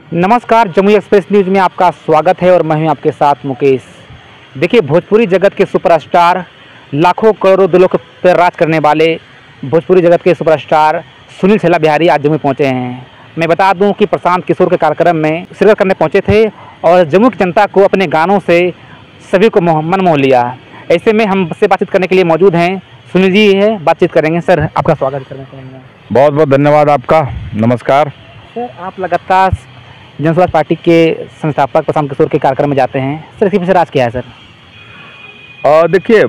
नमस्कार, Jammu express news में आपका स्वागत है और मैं हूं आपके साथ मुकेश। देखिए, भोजपुरी जगत के सुपरस्टार, लाखों करोड़ों दिलों पर राज करने वाले भोजपुरी जगत के सुपरस्टार सुनील छैला बिहारी आज जम्मू पहुंचे हैं। मैं बता दूं कि प्रशांत किशोर के कार्यक्रम में शिरकत करने पहुंचे थे और जम्मू की जनता को अपने गानों से सभी को मन मोह लिया। ऐसे में हमसे बातचीत करने के लिए मौजूद हैं सुनील जी है, बातचीत करेंगे। सर, आपका स्वागत करना चाहेंगे। बहुत बहुत धन्यवाद आपका। नमस्कार सर, आप लगातार जनसुराज पार्टी के संस्थापक प्रशांत किशोर के कार्यक्रम में जाते हैं। सर, इसके पीछे राज क्या है सर? देखिए,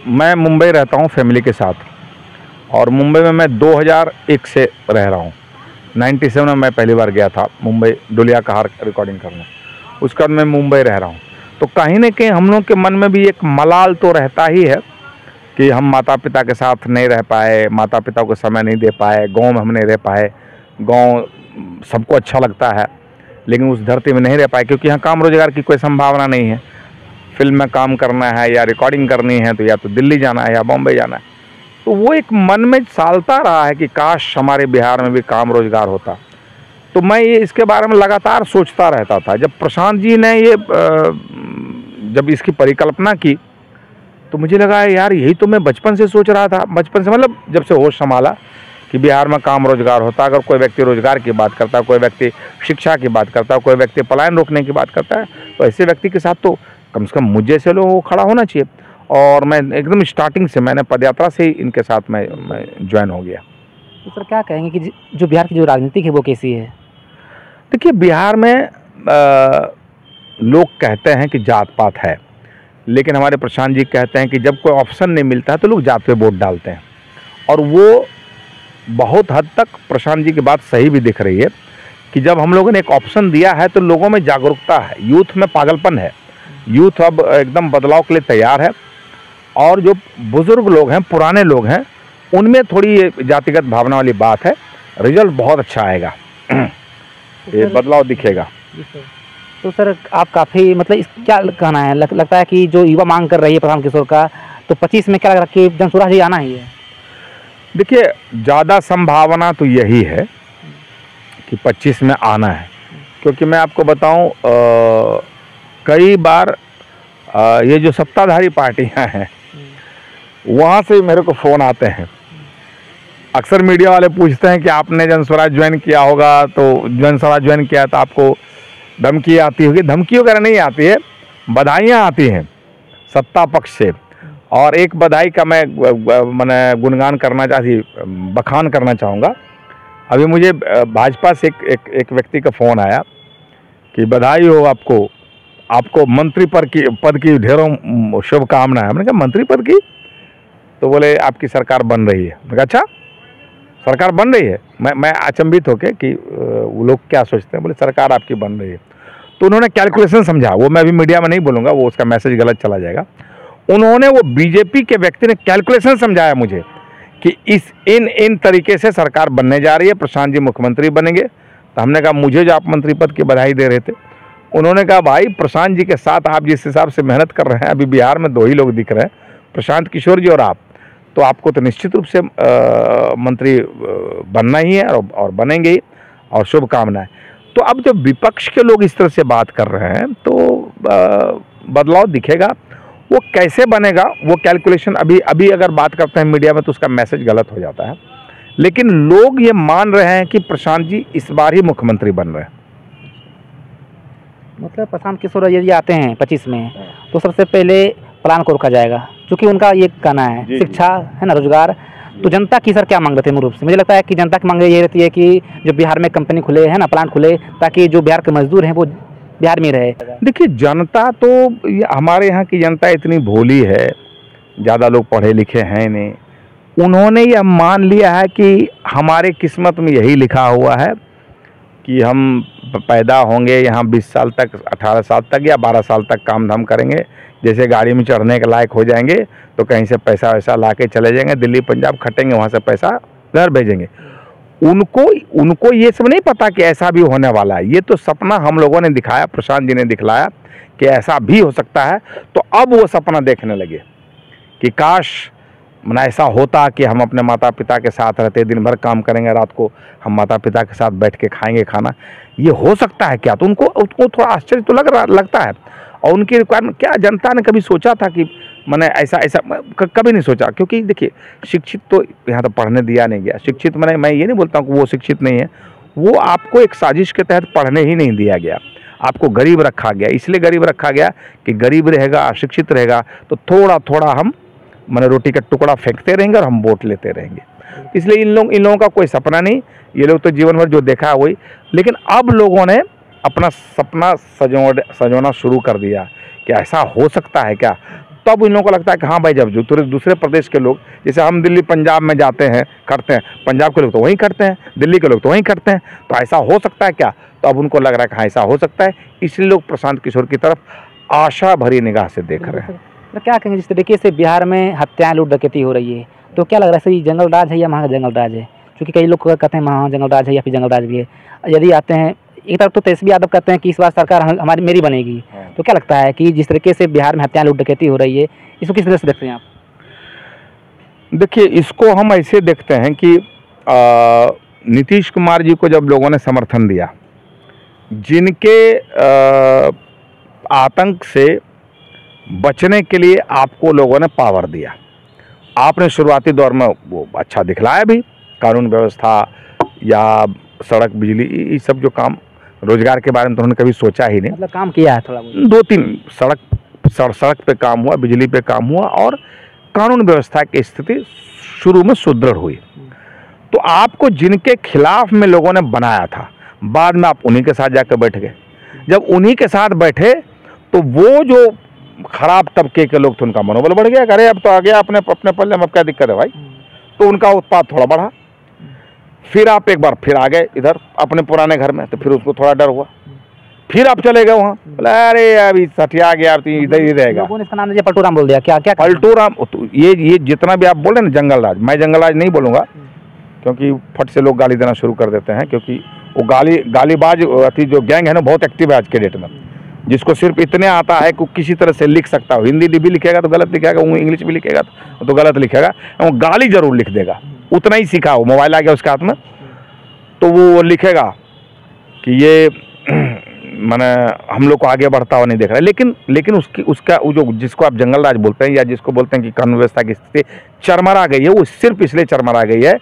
मैं मुंबई रहता हूँ फैमिली के साथ और मुंबई में मैं 2001 से रह रहा हूँ। 97 में मैं पहली बार गया था मुंबई डोलिया कहार रिकॉर्डिंग करने। उसके बाद मैं मुंबई रह रहा हूँ, तो कहीं ना कहीं हम लोग के मन में भी एक मलाल तो रहता ही है कि हम माता पिता के साथ नहीं रह पाए, माता पिता को समय नहीं दे पाए, गांव में हम नहीं रह पाए। गांव सबको अच्छा लगता है लेकिन उस धरती में नहीं रह पाए क्योंकि यहाँ काम रोजगार की कोई संभावना नहीं है। फिल्म में काम करना है या रिकॉर्डिंग करनी है तो या तो दिल्ली जाना है या बॉम्बे जाना है। तो वो एक मन में सालता रहा है कि काश हमारे बिहार में भी काम रोजगार होता। तो मैं ये इसके बारे में लगातार सोचता रहता था। जब प्रशांत जी ने ये जब इसकी परिकल्पना की तो मुझे लगा यार यही तो मैं बचपन से सोच रहा था। बचपन से मतलब जब से होश संभाला कि बिहार में काम रोजगार होता। अगर कोई व्यक्ति रोजगार की बात करता है, कोई व्यक्ति शिक्षा की बात करता है, कोई व्यक्ति पलायन रोकने की बात करता है, तो ऐसे व्यक्ति के साथ तो कम से कम मुझे से लोगों को खड़ा होना चाहिए। और मैं एकदम स्टार्टिंग से मैंने पदयात्रा से ही इनके साथ मैं ज्वाइन हो गया। तो सर, क्या कहेंगे कि जो बिहार की जो राजनीति है वो कैसी है? देखिए, बिहार में लोग कहते हैं कि जात पात है, लेकिन हमारे प्रशांत जी कहते हैं कि जब कोई ऑप्शन नहीं मिलता है तो लोग जात पे वोट डालते हैं। और वो बहुत हद तक प्रशांत जी की बात सही भी दिख रही है कि जब हम लोगों ने एक ऑप्शन दिया है तो लोगों में जागरूकता है, यूथ में पागलपन है। यूथ अब एकदम बदलाव के लिए तैयार है और जो बुजुर्ग लोग हैं, पुराने लोग हैं, उनमें थोड़ी ये जातिगत भावना वाली बात है। रिजल्ट बहुत अच्छा आएगा, ये बदलाव दिखेगा। तो सर, आप काफ़ी मतलब क्या कहना है, लगता है कि जो युवा मांग कर रही है प्रशांत किशोर का, तो 25 में क्या लग रहा है कि जनसुराज ही आना ही है? देखिए, ज़्यादा संभावना तो यही है कि 25 में आना है, क्योंकि मैं आपको बताऊं कई बार ये जो सत्ताधारी पार्टियां हैं वहाँ से मेरे को फ़ोन आते हैं। अक्सर मीडिया वाले पूछते हैं कि आपने जनसुराज ज्वाइन किया होगा, तो जनसुराज ज्वाइन किया तो आपको धमकी आती होगी। धमकी वगैरह नहीं आती है, बधाइयाँ आती हैं सत्ता पक्ष से। और एक बधाई का मैं गुणगान करना बखान करना चाहूँगा। अभी मुझे भाजपा से एक व्यक्ति का फ़ोन आया कि बधाई हो आपको मंत्री पद की ढेरों शुभकामनाएं। मैंने कहा मंत्री पद की? तो बोले आपकी सरकार बन रही है। मैं कहा अच्छा, सरकार बन रही है? मैं अचंभित होके कि वो लोग क्या सोचते हैं। बोले सरकार आपकी बन रही है। तो उन्होंने कैलकुलेशन समझा, वो मैं अभी मीडिया में नहीं बोलूँगा, वो उसका मैसेज गलत चला जाएगा। उन्होंने, वो बीजेपी के व्यक्ति ने कैलकुलेशन समझाया मुझे कि इन तरीके से सरकार बनने जा रही है, प्रशांत जी मुख्यमंत्री बनेंगे। तो हमने कहा मुझे जो आप मंत्री पद की बधाई दे रहे थे, उन्होंने कहा भाई प्रशांत जी के साथ आप जिस हिसाब से मेहनत कर रहे हैं, अभी बिहार में 2 ही लोग दिख रहे हैं, प्रशांत किशोर जी और आप, तो आपको तो निश्चित रूप से मंत्री बनना ही है और बनेंगे ही, और शुभकामनाएं। तो अब जब विपक्ष के लोग इस तरह से बात कर रहे हैं तो बदलाव दिखेगा। वो कैसे बनेगा, वो कैलकुलेशन अभी अगर बात करते हैं मीडिया में तो उसका मैसेज गलत हो जाता है। लेकिन लोग ये मान रहे हैं कि प्रशांत जी इस बार ही मुख्यमंत्री बन रहे हैं। मतलब प्रशांत किशोर यदि आते हैं 25 में तो सबसे पहले प्लान को रोका जाएगा, क्योंकि उनका ये कहना है शिक्षा है ना, रोजगार। तो जनता की सर क्या मांग रहे थे मूल रूप से? मुझे लगता है कि जनता की मांग ये रहती है कि जो बिहार में कंपनी खुले है ना, प्लांट खुले, ताकि जो बिहार के मजदूर हैं वो बिहार में रहे। देखिए, जनता तो हमारे यहाँ की जनता इतनी भोली है, ज़्यादा लोग पढ़े लिखे हैं नहीं। उन्होंने यह मान लिया है कि हमारे किस्मत में यही लिखा हुआ है कि हम पैदा होंगे यहाँ 20 साल तक, 18 साल तक या 12 साल तक काम धाम करेंगे। जैसे गाड़ी में चढ़ने के लायक हो जाएंगे तो कहीं से पैसा वैसा ला के चले जाएंगे, दिल्ली पंजाब खटेंगे, वहाँ से पैसा घर भेजेंगे। उनको ये सब नहीं पता कि ऐसा भी होने वाला है। ये तो सपना हम लोगों ने दिखाया, प्रशांत जी ने दिखलाया कि ऐसा भी हो सकता है। तो अब वो सपना देखने लगे कि काश माने ऐसा होता कि हम अपने माता पिता के साथ रहते, दिन भर काम करेंगे, रात को हम माता पिता के साथ बैठ के खाएंगे खाना, ये हो सकता है क्या? तो उनको थोड़ा आश्चर्य तो लगता है। और उनकी रिक्वायरमेंट क्या जनता ने कभी सोचा था कि मैंने ऐसा कभी नहीं सोचा। क्योंकि देखिए शिक्षित तो यहाँ तो पढ़ने दिया नहीं गया। शिक्षित मैंने मैं ये नहीं बोलता हूँ कि वो शिक्षित नहीं है, वो आपको एक साजिश के तहत पढ़ने ही नहीं दिया गया, आपको गरीब रखा गया। इसलिए गरीब रखा गया कि गरीब रहेगा, अशिक्षित रहेगा तो थोड़ा थोड़ा हम मैंने रोटी का टुकड़ा फेंकते रहेंगे और हम वोट लेते रहेंगे। इसलिए इन लोगों का कोई सपना नहीं, ये लोग तो जीवन भर जो देखा है वही। लेकिन अब लोगों ने अपना सपना सजोना शुरू कर दिया कि ऐसा हो सकता है क्या। तब इन लोगों को लगता है कि हाँ भाई, जब दूसरे प्रदेश के लोग, जैसे हम दिल्ली पंजाब में जाते हैं करते हैं, पंजाब के लोग तो वहीं करते हैं, दिल्ली के लोग तो वहीं करते हैं, तो ऐसा हो सकता है क्या। तो अब उनको लग रहा है कि हाँ ऐसा हो सकता है, इसलिए लोग प्रशांत किशोर की तरफ आशा भरी निगाह से देख रहे हैं। तो क्या कहेंगे, जिस तरीके से बिहार में हत्याएं, लूट डकैती हो रही है, तो क्या लग रहा है सही जंगल राज है या वहाँ का जंगल राज है? क्योंकि कई लोग कहते हैं वहाँ जंगल राज है या फिर जंगल राज भी है। यदि आते हैं एक तरफ तो तेजस्वी यादव कहते हैं कि इस बार सरकार हमारी मेरी बनेगी, तो क्या लगता है कि जिस तरीके से बिहार में हत्याएं, लूट डकैती हो रही है, इसको किस तरह से देखते हैं आप? देखिए, इसको हम ऐसे देखते हैं कि नीतीश कुमार जी को जब लोगों ने समर्थन दिया, जिनके आतंक से बचने के लिए आपको लोगों ने पावर दिया, आपने शुरुआती दौर में वो अच्छा दिखलाया भी, कानून व्यवस्था या सड़क बिजली, ये सब जो काम, रोजगार के बारे में तो उन्होंने कभी सोचा ही नहीं। मतलब काम किया है थोड़ा बहुत, 2-3 सड़क पे काम हुआ, बिजली पे काम हुआ और कानून व्यवस्था की स्थिति शुरू में सुदृढ़ हुई। तो आपको जिनके खिलाफ में लोगों ने बनाया था, बाद में आप उन्हीं के साथ जाकर बैठ गए। जब उन्हीं के साथ बैठे तो वो जो खराब तबके के लोग थे, उनका मनोबल बढ़ गया, अरे अब तो आ गया अपने पल्ले में, अब क्या दिक्कत है भाई। तो उनका उत्पाद थोड़ा बढ़ा। फिर आप एक बार फिर आ गए इधर अपने पुराने घर में, तो फिर उसको थोड़ा डर हुआ, फिर आप चले गए वहाँ, बोले अरे अभी सठिया गया, अब इधर ही रहेगा। लोगों ने इसका नाम दीजिए पलटूराम बोल दिया। क्या क्या पलटूराम, तो ये जितना भी आप बोले ना जंगल राज, मैं जंगल राज नहीं बोलूँगा, क्योंकि फट से लोग गाली देना शुरू कर देते हैं। क्योंकि वो गालीबाज अति जो गैंग है ना, बहुत एक्टिव है आज के डेट में, जिसको सिर्फ इतने आता है कि किसी तरह से लिख सकता हो। हिंदी भी लिखेगा तो गलत लिखेगा, वो इंग्लिश भी लिखेगा तो गलत लिखेगा, वो गाली जरूर लिख देगा, उतना ही सीखा हो। मोबाइल आ गया उसके हाथ में तो वो लिखेगा कि ये माने हम लोग को आगे बढ़ता हुआ नहीं देख रहा है। लेकिन उसका वो जो जिसको आप जंगल राज बोलते हैं या जिसको बोलते हैं कि कानून व्यवस्था की स्थिति चरमरा गई है, वो सिर्फ इसलिए चरमरा गई है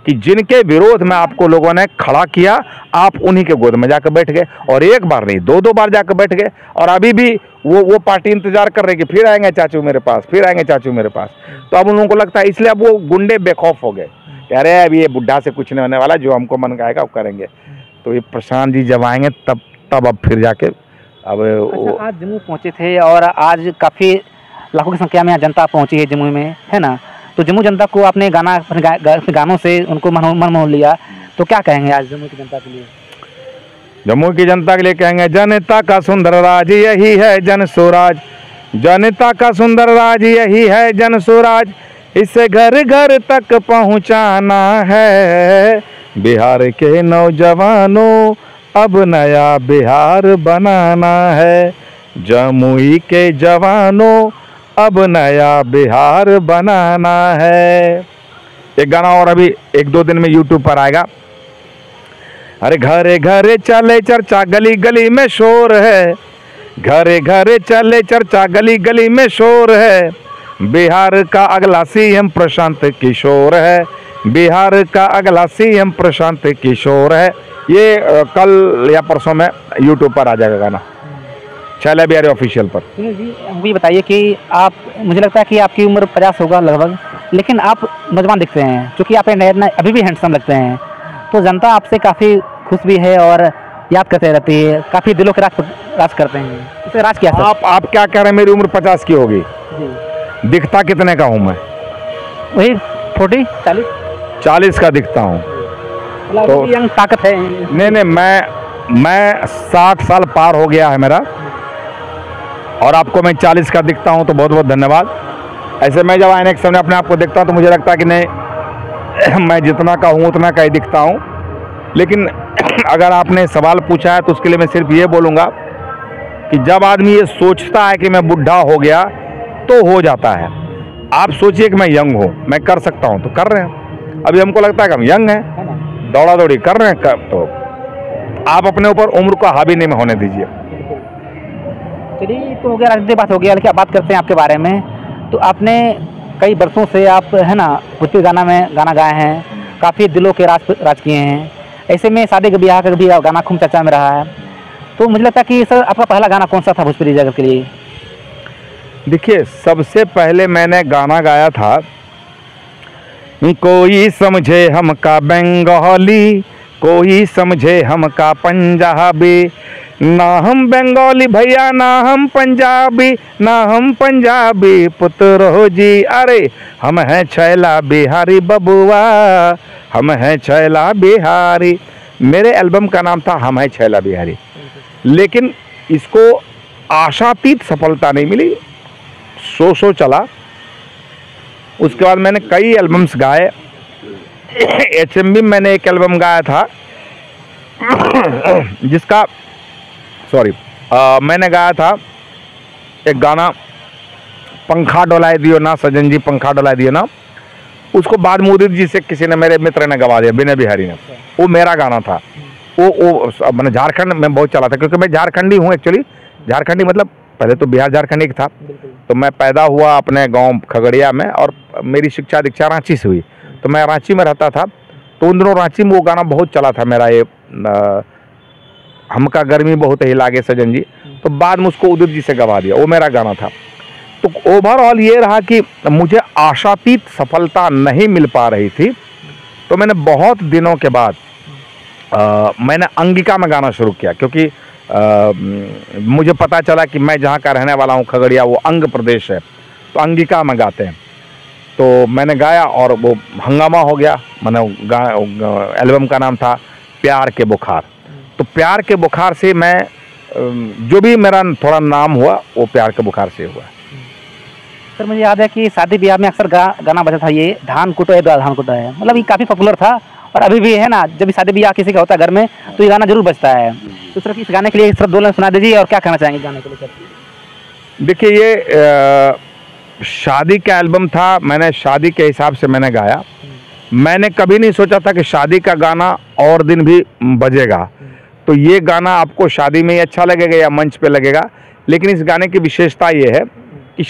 कि जिनके विरोध में आपको लोगों ने खड़ा किया, आप उन्हीं के गोद में जाकर बैठ गए, और एक बार नहीं 2-2 बार जाकर बैठ गए। और अभी भी वो पार्टी इंतजार कर रही कि फिर आएंगे चाचू मेरे पास, फिर आएंगे चाचू मेरे पास। तो अब उन लोगों को लगता है, इसलिए अब वो गुंडे बेखौफ हो गए, कह रहे हैं अभी ये बुढ़ा से कुछ नहीं होने वाला, जो हमको मन गाएगा वो करेंगे। तो ये प्रशांत जी जब आएंगे तब अब फिर जाके अब अच्छा, आज जम्मू पहुँचे थे और आज काफ़ी लाखों की संख्या में यहाँ जनता पहुँची है जम्मू में, है ना। तो जम्मू जनता को आपने अपने गानों से उनको मन मोह लिया, तो क्या कहेंगे आज जम्मू की जनता के लिए? जम्मू की जनता के लिए कहेंगे, जनता का सुंदर राज यही है जन स्वराज, जनता का सुंदर राज यही है जन स्वराज, इसे घर घर तक पहुंचाना है। बिहार के नौजवानों अब नया बिहार बनाना है, जमुई के जवानों अब नया बिहार बनाना है। एक गाना और अभी 1-2 दिन में YouTube पर आएगा। अरे घरे घरे चले चर्चा, गली गली में शोर है, घरे घरे चले चर्चा, गली गली में शोर है, बिहार का अगला सीएम प्रशांत किशोर है, बिहार का अगला सीएम प्रशांत किशोर है। ये कल या परसों में YouTube पर आ जाएगा गाना, छैला बिहारी ऑफिशियल पर। सुनील जी, मुझे बताइए कि आप, मुझे लगता है कि आपकी उम्र 50 होगा लगभग, लेकिन आप नौजवान दिखते हैं, क्योंकि आप अभी भी हैंडसम लगते हैं। तो जनता आपसे काफ़ी खुश भी है और याद करते रहती है, काफ़ी दिलों के राज करते हैं। इसे राज क्या आप क्या कह रहे हैं? मेरी उम्र 50 की होगी, दिखता कितने का हूँ मैं? वही 40 का दिखता हूँ। तो यंग ताकत है। नहीं, मैं 60 साल पार हो गया है मेरा, और आपको मैं 40 का दिखता हूं, तो बहुत बहुत धन्यवाद। ऐसे मैं जब आईने के सामने अपने आप को देखता हूं तो मुझे लगता है कि नहीं, मैं जितना का हूं उतना का ही दिखता हूं। लेकिन अगर आपने सवाल पूछा है तो उसके लिए मैं सिर्फ ये बोलूँगा कि जब आदमी ये सोचता है कि मैं बुढ़ा हो गया तो हो जाता है, आप सोचिए कि मैं यंग हूँ, मैं कर सकता हूँ तो कर रहे हैं। अभी हमको लगता है कि हम यंग हैं, है ना? दौड़ा दौड़ी कर रहे हैं, तो आप अपने ऊपर उम्र को हावी नहीं होने दीजिए। चलिए, तो हो गया राजनीतिक बात हो गया, लेकिन अब बात करते हैं आपके बारे में। तो आपने कई वर्षों से आप है ना भोजपुरी गाना में गाना गाए हैं, काफ़ी दिलों के राज किए हैं। ऐसे में शादी के ब्याह का भी गाना खूब चर्चा में रहा है। तो मुझे लगता है कि सर आपका पहला गाना कौन सा था भोजपुरी जगत के लिए? देखिए, सबसे पहले मैंने गाना गाया था, कोई समझे हमका बंगाली, कोई समझे हमका पंजाबी, ना हम बंगाली भैया ना हम पंजाबी, ना हम पंजाबी पुत्र हो जी, अरे हम हैं छैला बिहारी बबुआ, हम हैं छैला बिहारी। मेरे एल्बम का नाम था हम हैं छैला बिहारी, लेकिन इसको आशातीत सफलता नहीं मिली, सो चला। उसके बाद मैंने कई एल्बम्स गाए। HMB में मैंने एक एल्बम गाया था जिसका मैंने गाया था एक गाना, पंखा डोलाए दियो ना सजन जी पंखा डोलाए दियो ना। उसको बाद में उदित जी से किसी ने, मेरे मित्र ने गवा दिया, विनय बिहारी ने। वो मेरा गाना था। वो मैंने झारखंड में बहुत चला था, क्योंकि मैं झारखंडी हूँ एक्चुअली। झारखंडी मतलब पहले तो बिहार झारखंड एक था। तो मैं पैदा हुआ अपने गांव खगड़िया में, और मेरी शिक्षा दीक्षा रांची से हुई। तो मैं रांची में रहता था, तो उन दिनों रांची में वो गाना बहुत चला था मेरा, ये हमका गर्मी बहुत ही लागे सजन जी। तो बाद में उसको उदित जी से गवा दिया, वो मेरा गाना था। तो ओवरऑल ये रहा कि मुझे आशातीत सफलता नहीं मिल पा रही थी। तो मैंने बहुत दिनों के बाद मैंने अंगिका में गाना शुरू किया, क्योंकि मुझे पता चला कि मैं जहाँ का रहने वाला हूँ खगड़िया, वो अंग प्रदेश है, तो अंगिका में गाते हैं। तो मैंने गाया और वो हंगामा हो गया। मैंने एल्बम का नाम था प्यार के बुखार। तो प्यार के बुखार से मैं जो भी मेरा थोड़ा नाम हुआ, वो प्यार के बुखार से हुआ। सर मुझे याद है कि शादी ब्याह में अक्सर गाना बजा था, ये धान कुटो है धान कुटो है, मतलब ये काफ़ी पॉपुलर था और अभी भी है ना। जब भी शादी ब्याह किसी का होता है घर में, तो ये गाना जरूर बजता है। तो सर इस गाने के लिए सर 2 लाइन सुना दीजिए, और क्या कहना चाहेंगे गाने के लिए सर? देखिए, ये शादी का एल्बम था, मैंने शादी के हिसाब से मैंने गाया। मैंने कभी नहीं सोचा था कि शादी का गाना और दिन भी बजेगा। तो ये गाना आपको शादी में ही अच्छा लगेगा या मंच पे लगेगा, लेकिन इस गाने की विशेषता ये है कि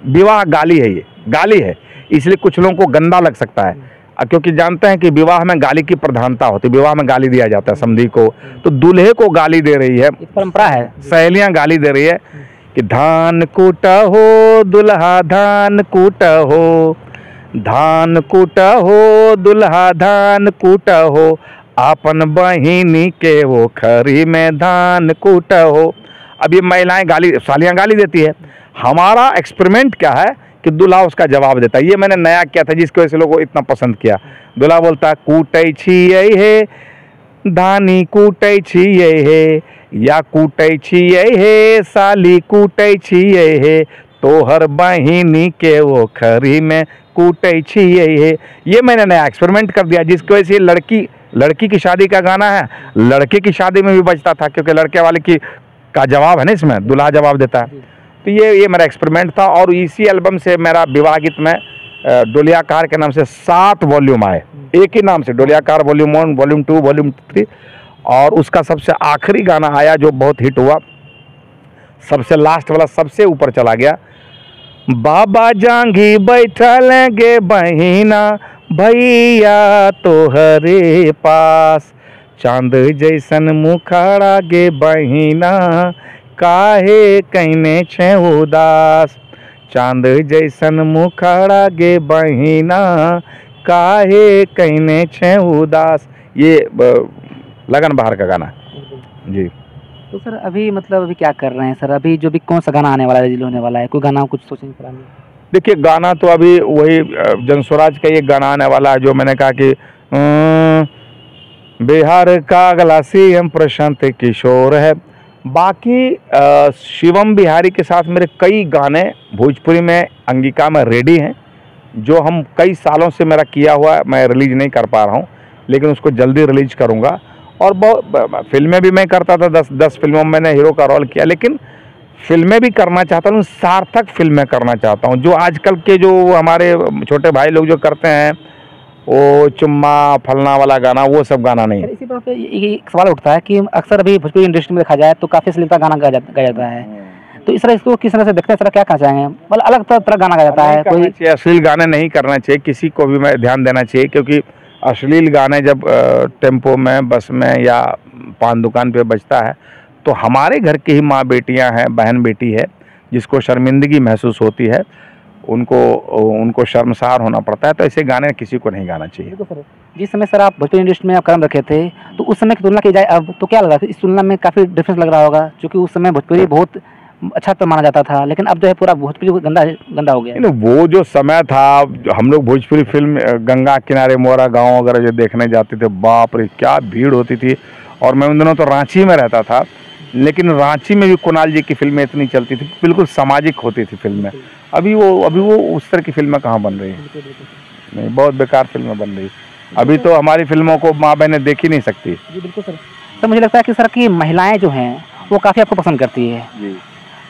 विवाह गाली है, ये गाली है, इसलिए कुछ लोगों को गंदा लग सकता है, क्योंकि जानते हैं कि विवाह में गाली की प्रधानता होती है। विवाह में गाली दिया जाता है समधी को, तो दूल्हे को गाली दे रही है, परंपरा है, सहेलियां गाली दे रही है कि धान कूटा हो दुल्हा धान कूटा हो, धान कूटा हो दुल्हा धान कूटा हो, आपन बहिनी के वो खरी में धान कूटा हो। अब ये महिलाएं गाली, सालियां गाली देती है। हमारा एक्सपेरिमेंट क्या है कि दूल्हा उसका जवाब देता है। ये मैंने नया किया था, जिसकी वजह से लोगों को इतना पसंद किया। दूल्हा बोलता है कूटै छियै हे धानी कूटै छियै हे, या कूटै छियै हे साली कूटै छियै हे, तोहर बहिनी के वो खरी में कूटै छियै हे। ये मैंने नया एक्सपेरिमेंट कर दिया, जिसकी वजह से लड़की की शादी का गाना है, लड़के की शादी में भी बजता था, क्योंकि लड़के वाले का जवाब है ना, इसमें दूल्हा जवाब देता है। तो ये मेरा एक्सपेरिमेंट था, और इसी एल्बम से मेरा विवाह गीत में डोलियाकार के नाम से 7 वॉल्यूम आए, एक ही नाम से, डोलियाकार वॉल्यूम 1, वॉल्यूम 2, वॉल्यूम 3। और उसका सबसे आखिरी गाना आया जो बहुत हिट हुआ, सबसे लास्ट वाला सबसे ऊपर चला गया, बाबा जांगी बैठल गे बहिना भैया तोहरे पास, चांद जैसन मुखाड़ा गे बहिना काहे कहने छे उदास, चांद जैसन मुखाड़ा गे बहिना काहे कहने छे उदास। ये लगन बहार का गाना जी। तो सर अभी मतलब अभी क्या कर रहे हैं सर? अभी जो भी कौन सा गाना आने वाला है, रिलीज होने वाला है, कोई गाना कुछ सोचेंगे प्लान? देखिए, गाना तो अभी वही जनस्वराज का ये गाना आने वाला है, जो मैंने कहा कि बिहार का अगला CM प्रशांत किशोर है। बाकी शिवम बिहारी के साथ मेरे कई गाने भोजपुरी में अंगिका में रेडी हैं, जो हम कई सालों से मेरा किया हुआ है, मैं रिलीज नहीं कर पा रहा हूँ, लेकिन उसको जल्दी रिलीज करूँगा। और बहुत फिल्में भी मैं करता था, 10 फिल्मों में मैंने हीरो का रोल किया, लेकिन फिल्में भी करना चाहता हूँ, सार्थक फिल्में करना चाहता हूँ। जो आजकल के जो हमारे छोटे भाई लोग जो करते हैं, वो चुम्मा फलना वाला गाना, वो सब गाना नहीं। इसी पर पे ये सवाल उठता है कि अक्सर अभी भोजपुरी इंडस्ट्री में देखा जाए तो काफ़ी अश्लीलता गाना गाया जाता है, तो इस तरह इसको किस तरह से देखते हैं, इस तरह क्या कहना चाहेंगे? मतलब अलग तरह गाना गाया जाता है कोई? अश्लील गाने नहीं करना चाहिए, किसी को भी मैं ध्यान देना चाहिए, क्योंकि अश्लील गाने जब टेम्पो में, बस में या पान दुकान पे बजता है तो हमारे घर की ही माँ बेटियां हैं, बहन बेटी है, जिसको शर्मिंदगी महसूस होती है, उनको शर्मसार होना पड़ता है। तो ऐसे गाने किसी को नहीं गाना चाहिए। सर, जिस समय सर आप भोजपुरी इंडस्ट्री में आप कदम रखे थे, तो उस समय की तुलना की जाए अब तो क्या लग रहा था? इस तुलना में काफ़ी डिफरेंस लग रहा होगा, क्योंकि उस समय भोजपुरी बहुत अच्छा तो माना जाता था, लेकिन अब जो है पूरा भोजपुरी गंदा हो गया। वो जो समय था, हम लोग भोजपुरी फिल्म गंगा किनारे मोरा गाँव वगैरह जो देखने जाते थे, बाप रे क्या भीड़ होती थी। और मैं उन दिनों तो रांची में रहता था, लेकिन रांची में भी कुणाल जी की फिल्में इतनी चलती थी, बिल्कुल सामाजिक होती थी फिल्में। अभी वो उस तरह की फिल्में कहाँ बन रही हैं? नहीं, बहुत बेकार फिल्में बन रही। अभी तो हमारी फिल्मों को माँ बहनें देख ही नहीं सकती। जी बिल्कुल सर। सर मुझे लगता है कि सर की महिलाएं जो हैं वो काफ़ी आपको पसंद करती है जी।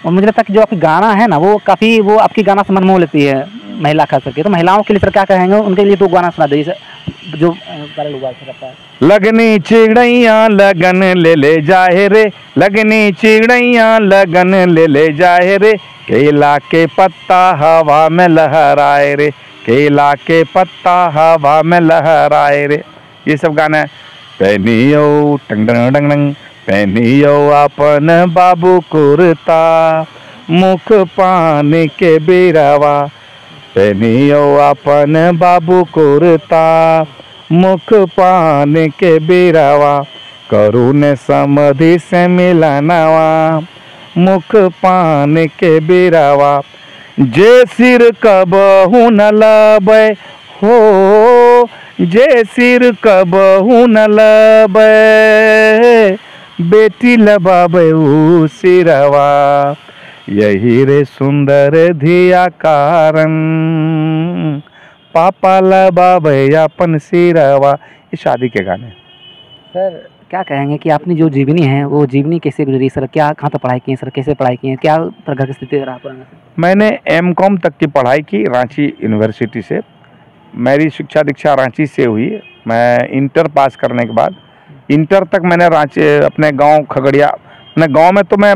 और मुझे लगता है कि जो आपकी गाना है ना वो काफ़ी, वो आपकी गाना से मन मोह लेती है महिला खास करके। तो महिलाओं के लिए सर क्या कहेंगे? उनके लिए तो गाना सुना दीजिए सर, जो वायरल हुआ है। लगनी चिड़ैया लगन ले जाए रे, लगनी चिड़ैया लगन ले जाए रे, केला के पत्ता हवा में लहराए रे, केला के पत्ता हवा में लहराए रे। ये सब गाना है। पहनियो टंग टंग टंग टंग, पहनियो अपन बाबू कुर्ता, मुख पान के बेरावा, पहनियो अपन बाबू कुर्ता, मुख पान के बेरावा, करुण समधि से मिलनवा, मुख पान के बेरावा, जे सिर कबहू न लबै हो, जे सिर कबहू न लबै, बेटी लबाबै ऊ सिरवा, यही रे सुंदर धिया कारण, पापा लबाबै अपन सिरवा। ये शादी के गाने। सर क्या कहेंगे कि आपने जो जीवनी है वो जीवनी कैसे गुजरी सर? क्या कहाँ तक पढ़ाई की है सर? कैसे पढ़ाई की है? क्या घर की स्थिति रहा पुराना? मैंने M.Com तक की पढ़ाई की रांची यूनिवर्सिटी से। मेरी शिक्षा दीक्षा रांची से हुई। मैं इंटर पास करने के बाद इंटर तक मैंने रांची अपने गांव खगड़िया, अपने गांव में तो मैं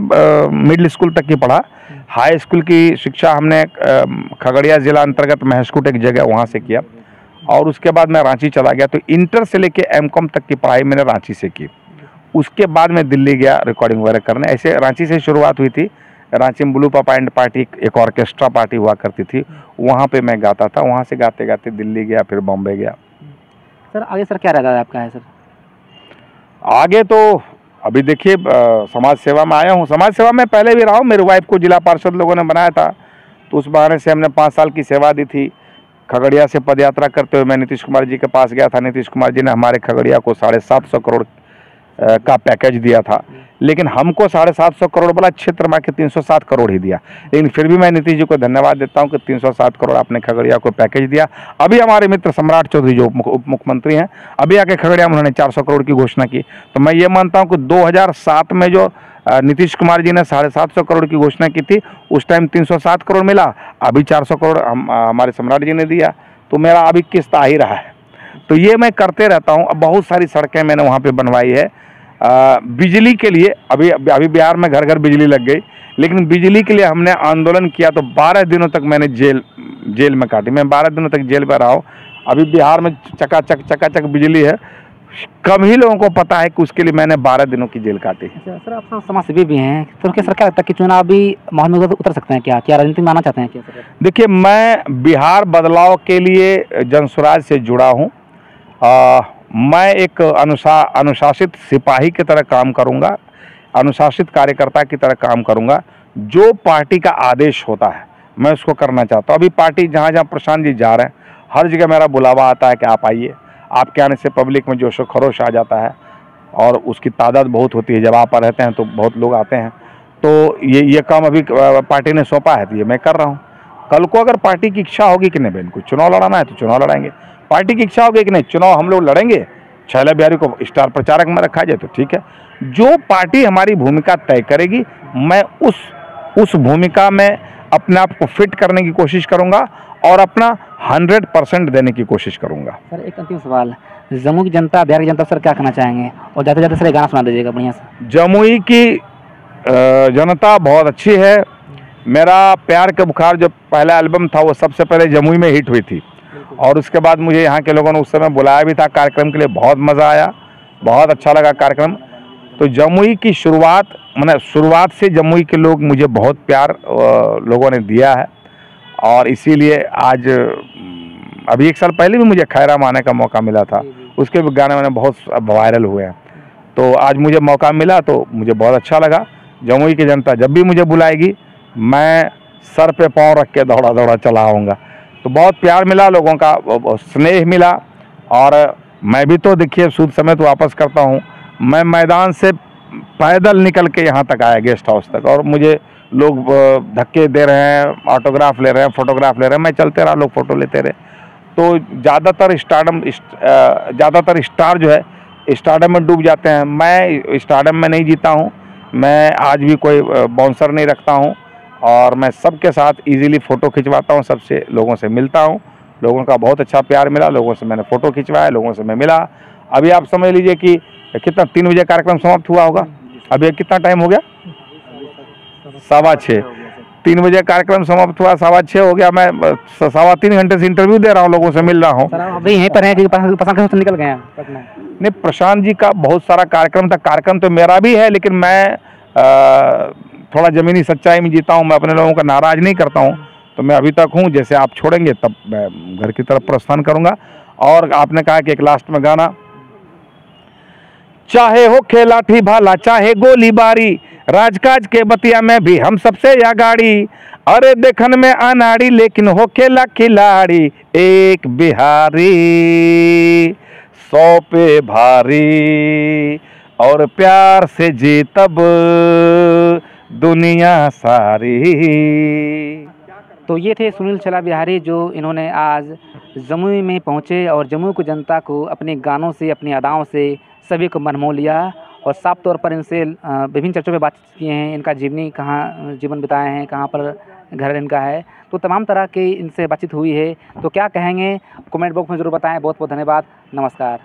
मिडिल स्कूल तक की पढ़ा। हाई स्कूल की शिक्षा हमने खगड़िया ज़िला अंतर्गत महसकूट एक जगह वहाँ से किया और उसके बाद मैं रांची चला गया। तो इंटर से लेके M.Com तक की पढ़ाई मैंने रांची से की। उसके बाद मैं दिल्ली गया रिकॉर्डिंग वगैरह करने। ऐसे रांची से शुरुआत हुई थी। रांची में ब्लू पापा एंड पार्टी एक ऑर्केस्ट्रा पार्टी हुआ करती थी, वहाँ पे मैं गाता था। वहाँ से गाते गाते दिल्ली गया, फिर बॉम्बे गया। सर आगे सर क्या रहता है आपका है सर? आगे तो अभी देखिए समाज सेवा में आया हूँ। समाज सेवा में पहले भी रहा हूँ। मेरी वाइफ को जिला पार्षद लोगों ने बनाया था, तो उस बहाने से हमने 5 साल की सेवा दी थी। खगड़िया से पदयात्रा करते हुए मैं नीतीश कुमार जी के पास गया था। नीतीश कुमार जी ने हमारे खगड़िया को 750 करोड़ का पैकेज दिया था, लेकिन हमको 750 करोड़ वाला क्षेत्र में के 307 करोड़ ही दिया। लेकिन फिर भी मैं नीतीश जी को धन्यवाद देता हूं कि 307 करोड़ आपने खगड़िया को पैकेज दिया। अभी हमारे मित्र सम्राट चौधरी जो उप मुख्यमंत्री हैं, अभी आके खगड़िया में उन्होंने 400 करोड़ की घोषणा की। तो मैं ये मानता हूं कि 2007 में जो नीतीश कुमार जी ने 750 करोड़ की घोषणा की थी, उस टाइम 307 करोड़ मिला, अभी 400 करोड़ हमारे सम्राट जी ने दिया, तो मेरा अभी किस्त आ ही रहा है। तो ये मैं करते रहता हूँ। अब बहुत सारी सड़कें मैंने वहाँ पे बनवाई है। बिजली के लिए अभी बिहार में घर घर बिजली लग गई, लेकिन बिजली के लिए हमने आंदोलन किया तो 12 दिनों तक मैंने जेल में काटी। मैं 12 दिनों तक जेल में रहा हूँ। अभी बिहार में चकाचक बिजली है। कम ही लोगों को पता है कि उसके लिए मैंने 12 दिनों की जेल काटी। अच्छा सर, आप समाज सेवी भी हैं, तो क्या सर क्या लगता है कि चुनाव भी माहौल में उतर सकते हैं? क्या राजनीति में आना चाहते हैं क्या सर? देखिए, मैं बिहार बदलाव के लिए जनसुराज से जुड़ा हूँ। मैं एक अनुशासित सिपाही की तरह काम करूंगा, अनुशासित कार्यकर्ता की तरह काम करूंगा। जो पार्टी का आदेश होता है मैं उसको करना चाहता हूँ। अभी पार्टी जहाँ जहाँ प्रशांत जी जा रहे हैं, हर जगह मेरा बुलावा आता है कि आप आइए। आपके आने से पब्लिक में जोशो खरोश आ जाता है और उसकी तादाद बहुत होती है। जब आप रहते हैं तो बहुत लोग आते हैं। तो ये काम अभी पार्टी ने सौंपा है, तो ये मैं कर रहा हूँ। कल को अगर पार्टी की इच्छा होगी कि नहीं, इनको चुनाव लड़ाना है तो चुनाव लड़ाएंगे। पार्टी की इच्छा होगी कि नहीं, चुनाव हम लोग लड़ेंगे, छैला बिहारी को स्टार प्रचारक में रखा जाए तो ठीक है। जो पार्टी हमारी भूमिका तय करेगी, मैं उस उस भूमिका में अपने आप को फिट करने की कोशिश करूँगा और अपना 100% देने की कोशिश करूँगा। सर एक अंतिम सवाल, जम्मू की जनता, बिहार की जनता सर क्या कहना चाहेंगे, और जाते जाते सर एक गाना सुना दीजिएगा बढ़िया से। जमुई की जनता बहुत अच्छी है। मेरा प्यार का बुखार जो पहला एल्बम था वो सबसे पहले जमुई में हिट हुई थी, और उसके बाद मुझे यहाँ के लोगों ने उस समय बुलाया भी था कार्यक्रम के लिए, बहुत मज़ा आया, बहुत अच्छा लगा कार्यक्रम। तो जमुई की शुरुआत, मैंने शुरुआत से जमुई के लोग मुझे बहुत प्यार लोगों ने दिया है, और इसीलिए आज अभी 1 साल पहले भी मुझे खैराम आने का मौका मिला था, उसके भी गाने मैंने बहुत वायरल हुए हैं। तो आज मुझे मौका मिला तो मुझे बहुत अच्छा लगा। जमुई की जनता जब भी मुझे बुलाएगी मैं सर पे पाँव रख के दौड़ा दौड़ा चला आऊँगा। तो बहुत प्यार मिला, लोगों का स्नेह मिला, और मैं भी तो देखिए सूद समेत वापस करता हूँ। मैं मैदान से पैदल निकल के यहाँ तक आया, गेस्ट हाउस तक, और मुझे लोग धक्के दे रहे हैं, ऑटोग्राफ ले रहे हैं, फोटोग्राफ ले रहे हैं, मैं चलते रहा, लोग फ़ोटो लेते रहे। तो ज़्यादातर स्टार जो है स्टारडम में डूब जाते हैं। मैं स्टारडम में नहीं जीता हूँ, मैं आज भी कोई बाउंसर नहीं रखता हूँ, और मैं सबके साथ इजीली फ़ोटो खिंचवाता हूँ, सबसे लोगों से मिलता हूँ। लोगों का बहुत अच्छा प्यार मिला, लोगों से मैंने फ़ोटो खिंचवाया, लोगों से मैं मिला। अभी आप समझ लीजिए कि कितना 3 बजे कार्यक्रम समाप्त हुआ होगा, अभी कितना टाइम हो गया, 6:15। 3 बजे कार्यक्रम समाप्त हुआ, 6:15 हो गया, मैं 3.25 घंटे से इंटरव्यू दे रहा हूँ, लोगों से मिल रहा हूँ। अभी यहीं पर हैं कि प्रशांत निकल गए हैं पटना? नहीं, प्रशांत जी का बहुत सारा कार्यक्रम था, कार्यक्रम तो मेरा भी है, लेकिन मैं थोड़ा ज़मीनी सच्चाई में जीता हूँ, मैं अपने लोगों का नाराज़ नहीं करता हूँ। तो मैं अभी तक हूँ, जैसे आप छोड़ेंगे तब मैं घर की तरफ प्रस्थान करूँगा। और आपने कहा कि एक लास्ट में गाना, चाहे हो खेलाठी भाला चाहे गोलीबारी, राजकाज के बतिया में भी हम सबसे या गाड़ी, अरे देखन में अनाड़ी लेकिन हो खेला खिलाड़ी, एक बिहारी 100 पे भारी, और प्यार से जीतब दुनिया सारी। तो ये थे सुनील चला बिहारी, जो इन्होंने आज जमुई में पहुँचे और जमुई की जनता को अपने गानों से, अपनी अदाओं से सभी को मन मोह लिया, और साफ तौर पर इनसे विभिन्न चर्चों में बातचीत किए हैं, इनका जीवन बिताए हैं, कहाँ पर घर इनका है, तो तमाम तरह की इनसे बातचीत हुई है। तो क्या कहेंगे कमेंट बॉक्स में ज़रूर बताएं। बहुत बहुत धन्यवाद, नमस्कार।